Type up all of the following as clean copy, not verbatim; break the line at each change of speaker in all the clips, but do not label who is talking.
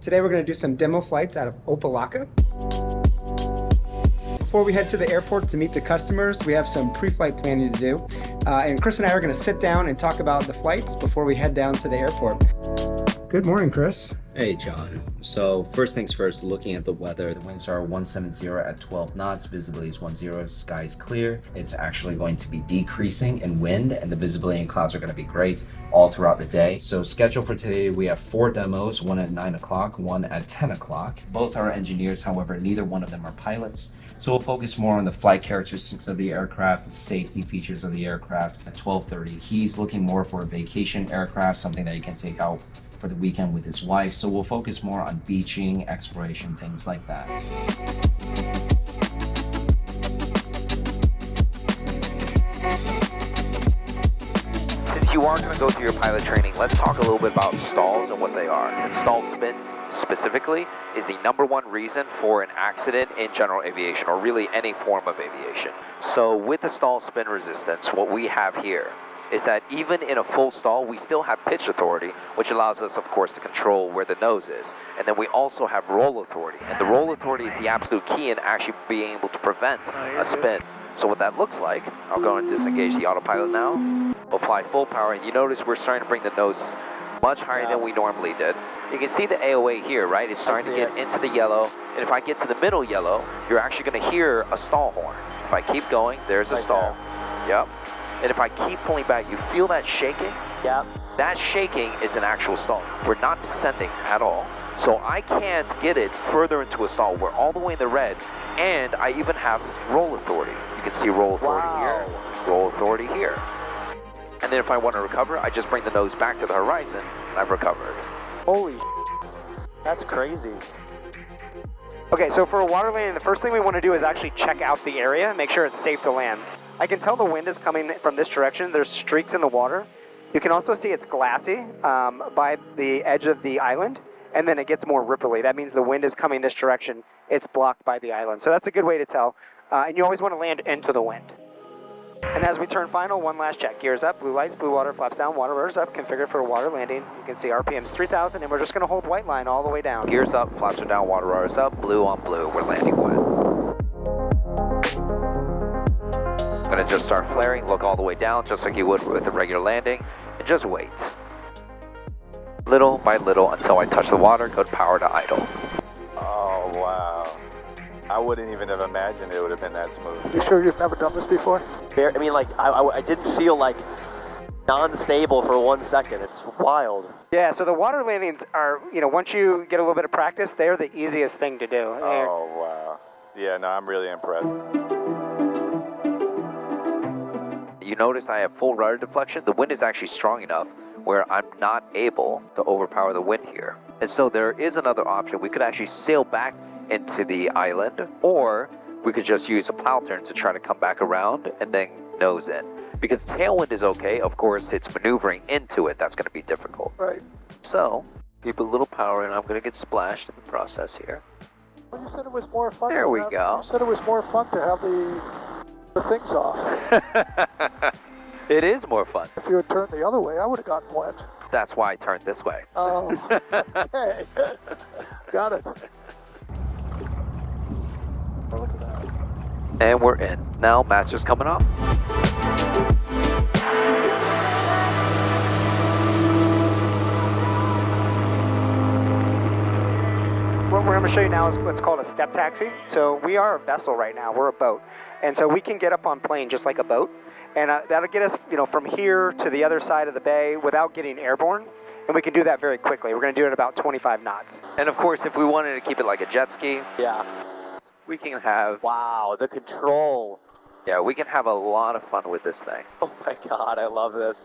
Today we're going to do some demo flights out of Opelika. Before we head to the airport to meet the customers, we have some pre-flight planning to do. And Chris and I are going to sit down and talk about the flights before we head down to the airport. Good morning, Chris.
Hey, John. So first things first, looking at the weather, the winds are 170 at 12 knots, visibility is 10, sky is clear. It's actually going to be decreasing in wind and the visibility and clouds are going to be great all throughout the day. So schedule for today, we have 4 demos, one at 9 o'clock, one at 10 o'clock. Both are engineers, however, neither one of them are pilots. So we'll focus more on the flight characteristics of the aircraft, the safety features of the aircraft. At 12:30, he's looking more for a vacation aircraft, something that he can take out for the weekend with his wife. So we'll focus more on beaching, exploration, things like that.
Since you are going to go through your pilot training, let's talk a little bit about stalls and what they are. Since stall spin specifically is the #1 reason for an accident in general aviation, or really any form of aviation. So with the stall spin resistance, what we have here is that even in a full stall, we still have pitch authority, which allows us, of course, to control where the nose is. And then we also have roll authority. And the roll authority is the absolute key in actually being able to prevent a spin. So what that looks like, I'll go and disengage the autopilot now, apply full power, and you notice we're starting to bring the nose much higher than we normally did. You can see the AOA here, right? It's starting to get into the yellow. And if I get to the middle yellow, you're actually going to hear a stall horn. If I keep going, there's a stall. Yep. And if I keep pulling back, you feel that shaking?
Yep.
That shaking is an actual stall. We're not descending at all. So I can't get it further into a stall. We're all the way in the red, and I even have roll authority. You can see roll authority here, roll authority here. And then if I want to recover, I just bring the nose back to the horizon, and I've recovered.
Holy, that's crazy.
Okay, so for a water landing, the first thing we want to do is actually check out the area and make sure it's safe to land. I can tell the wind is coming from this direction. There's streaks in the water. You can also see it's glassy by the edge of the island, and then it gets more ripply. That means the wind is coming this direction. It's blocked by the island. So that's a good way to tell. And you always want to land into the wind. And as we turn final, one last check. Gears up, blue lights, blue water, flaps down, water rotors up, configured for a water landing. You can see RPM's 3,000, and we're just going to hold white line all the way down.
Gears up, flaps are down, water rotors up, blue on blue. We're landing wet. I'm going to just start flaring, look all the way down, just like you would with a regular landing, and just wait. Little by little until I touch the water, go to power to idle.
Oh, wow. I wouldn't even have imagined it would have been that smooth.
You sure you've never done this before? I mean, like, I didn't feel like non-stable for 1 second. It's wild.
Yeah, so the water landings are, once you get a little bit of practice, they're the easiest thing to do.
Oh, wow. Yeah, no, I'm really impressed.
You notice I have full rudder deflection. The wind is actually strong enough where I'm not able to overpower the wind here. And so there is another option. We could actually sail back into the island, or we could just use a plow turn to try to come back around and then nose in. Because tailwind is okay, of course it's maneuvering into it that's going to be difficult.
Right.
So, keep a little power and I'm going to get splashed in the process here.
Well, you said it was more fun.
There we go.
You said it was more fun to have the things off.
It is more fun.
If you had turned the other way, I would have gotten wet.
That's why I turned this way.
Oh, okay. Got it. Oh, look at that.
And we're in. Now master's coming up.
What we're going to show you now is what's called a step taxi. So we are a vessel right now. We're a boat. And so we can get up on plane just like a boat. And that'll get us, from here to the other side of the bay without getting airborne. And we can do that very quickly. We're going to do it at about 25 knots.
And of course, if we wanted to keep it like a jet ski,
Yeah.
we can have,
Wow, the control.
yeah, we can have a lot of fun with this thing.
Oh my God, I love this.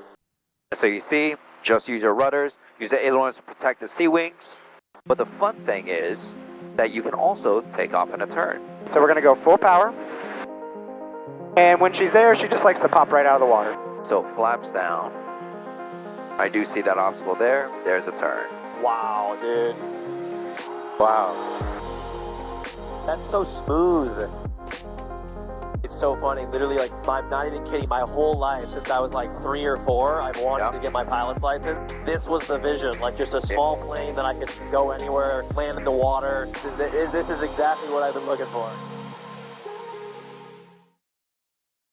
So you see, just use your rudders, use the ailerons to protect the sea wings. But the fun thing is that you can also take off in a turn.
So we're going to go full power. And when she's there, she just likes to pop right out of the water.
So flaps down. I do see that obstacle there. There's a turn.
Wow, dude.
Wow.
That's so smooth. It's so funny. Literally, like, I'm not even kidding, my whole life, since I was like 3 or 4, I've wanted to get my pilot's license. This was the vision, like just a small plane that I could go anywhere, land in the water. This is exactly what I've been looking for.